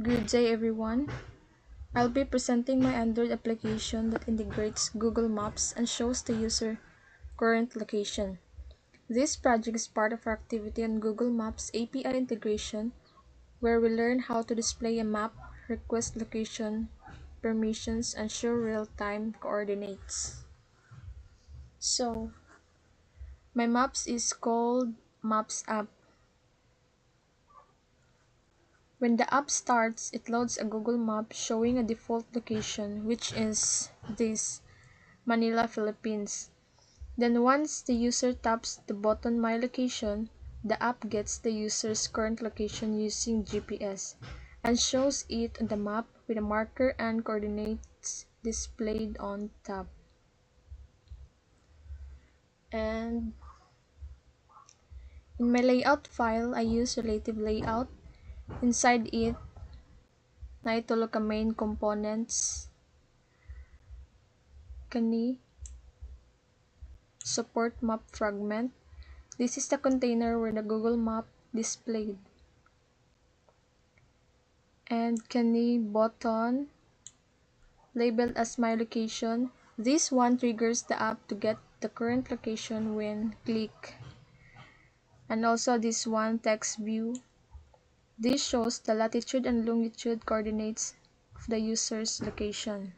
Good day everyone. I'll be presenting my Android application that integrates Google Maps and shows the user current location. This project is part of our activity on Google Maps API integration, where we learn how to display a map, request location, permissions, and show real-time coordinates. So, my maps is called Maps app. When the app starts, it loads a Google map showing a default location, which is this, Manila, Philippines. Then once the user taps the button My Location, the app gets the user's current location using GPS and shows it on the map with a marker and coordinates displayed on top. And in my layout file, I use relative layout. Inside it, naitulog ka main components kani support map fragment. This is the container where the Google map displayed. And kani button labeled as My Location. This one triggers the app to get the current location when click. And also this one, text view. This shows the latitude and longitude coordinates of the user's location.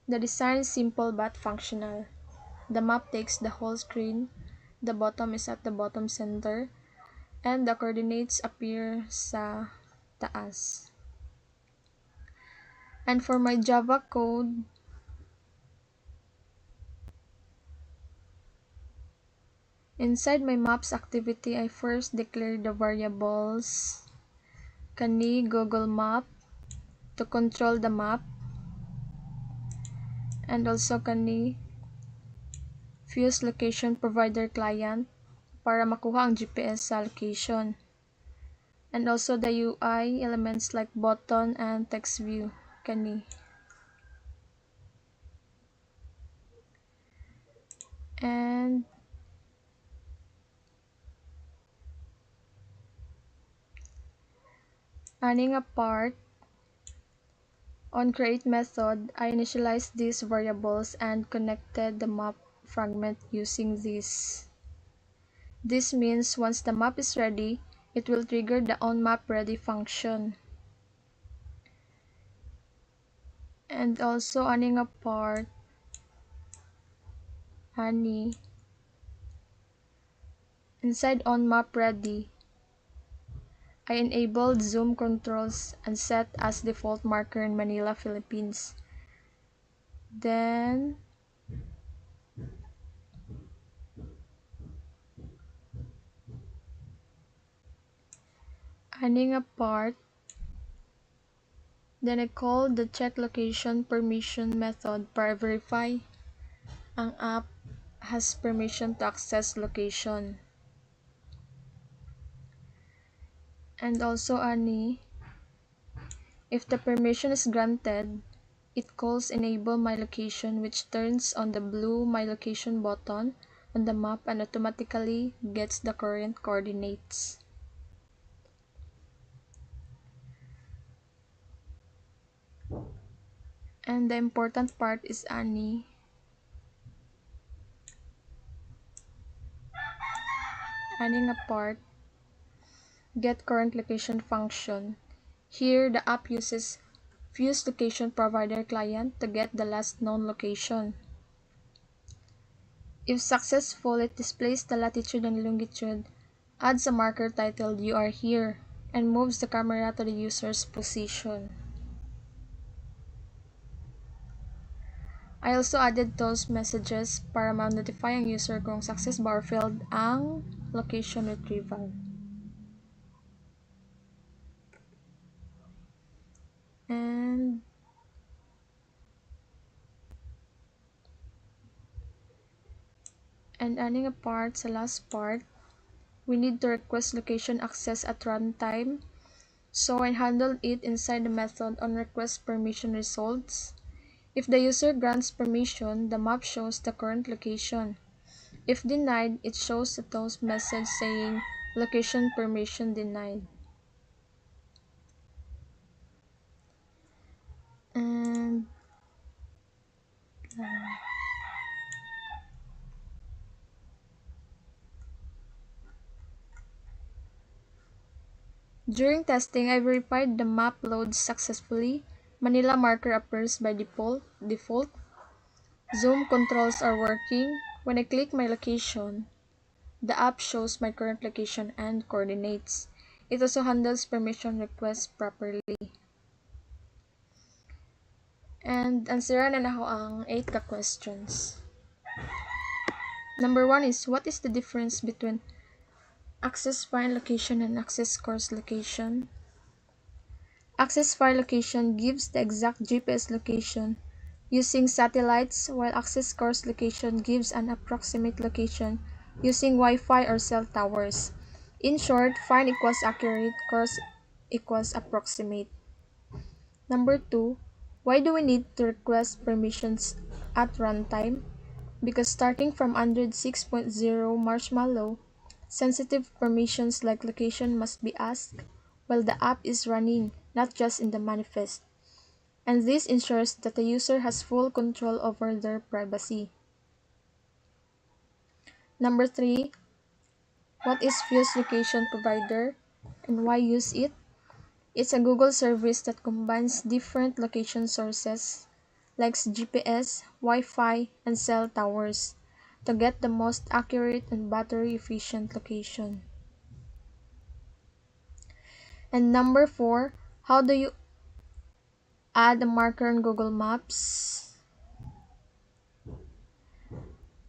The design is simple but functional. The map takes the whole screen, the bottom is at the bottom center, and the coordinates appear sa taas. And for my Java code, inside my maps activity, I first declare the variables kani Google Map to control the map, and also kani Fuse Location Provider Client para makuha ang GPS sa location. And also the UI elements like button and text view kani. And adding a part on create method, I initialized these variables and connected the map fragment using this. This means once the map is ready, it will trigger the onMapReady function. And also adding a part inside onMapReady, I enabled zoom controls and set as default marker in Manila, Philippines. Then adding a part, then I called the check location permission method para verify ang app has permission to access location. And also if the permission is granted, it calls enable my location, which turns on the blue my location button on the map and automatically gets the current coordinates. And the important part is adding a part, get current location function. Here the app uses Fuse Location Provider Client to get the last known location. If successful, it displays the latitude and longitude, adds a marker titled You Are Here, and moves the camera to the user's position. I also added those messages para ma-notify ang user kung success ba or failed ang location retrieval. And adding a part sa last part, we need to request location access at runtime. So I handled it inside the method on request permission results. If the user grants permission, the map shows the current location. If denied, it shows a toast message saying location permission denied. And during testing, I verified the map loads successfully. Manila marker appears by default. Zoom controls are working. When I click my location, the app shows my current location and coordinates. It also handles permission requests properly. And answeran na ako ang 8 ka questions. Number 1 is, what is the difference between access file location and access course location? Access file location gives the exact GPS location using satellites, while access course location gives an approximate location using Wi-Fi or cell towers. In short, find equals accurate, course equals approximate. Number 2, why do we need to request permissions at runtime? Because starting from Android 6.0 Marshmallow, sensitive permissions like location must be asked while the app is running, not just in the manifest. And this ensures that the user has full control over their privacy. Number 3, what is Fuse Location Provider and why use it? It's a Google service that combines different location sources like GPS, Wi-Fi, and cell towers to get the most accurate and battery efficient location. And number 4, how do you add a marker in Google Maps?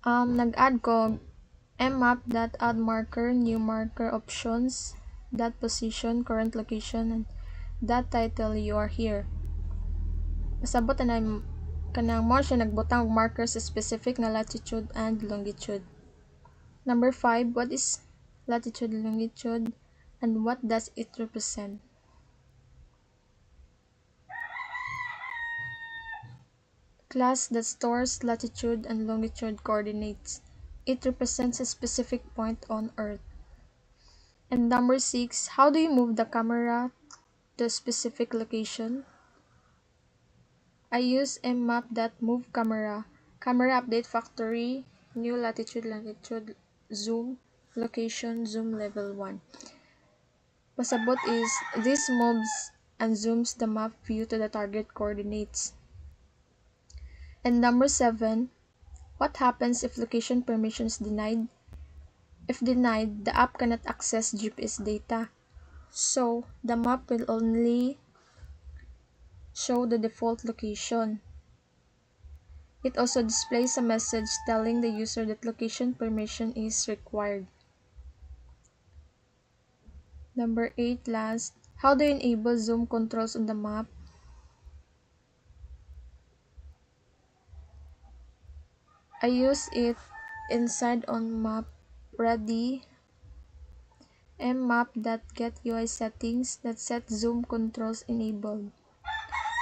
Nag-add ko mmap.add marker, new marker options, dot position, current location, and dot title, you are here. Pasabot na kanang mo siya nagbutang og marker sa specific na latitude and longitude. Number 5, what is latitude and longitude and what does it represent? Class that stores latitude and longitude coordinates. It represents a specific point on Earth. And number 6, how do you move the camera to a specific location? I use mmap.moveCamera, camera update factory, new latitude, longitude, zoom, location, zoom level 1. Pasabot is, this moves and zooms the map view to the target coordinates. And number 7, what happens if location permission is denied? If denied, the app cannot access GPS data. So, the map will only show the default location. It also displays a message telling the user that location permission is required. Number 8, last, how do you enable zoom controls on the map? I use it inside on map ready mmap.getUI settings that set zoom controls enabled.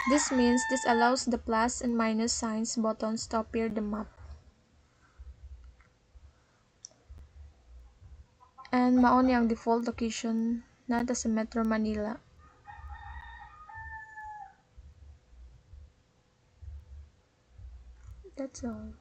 This means this allows the plus and minus signs buttons to appear the map. And mao ni ang default location nata sa Metro Manila. That's all.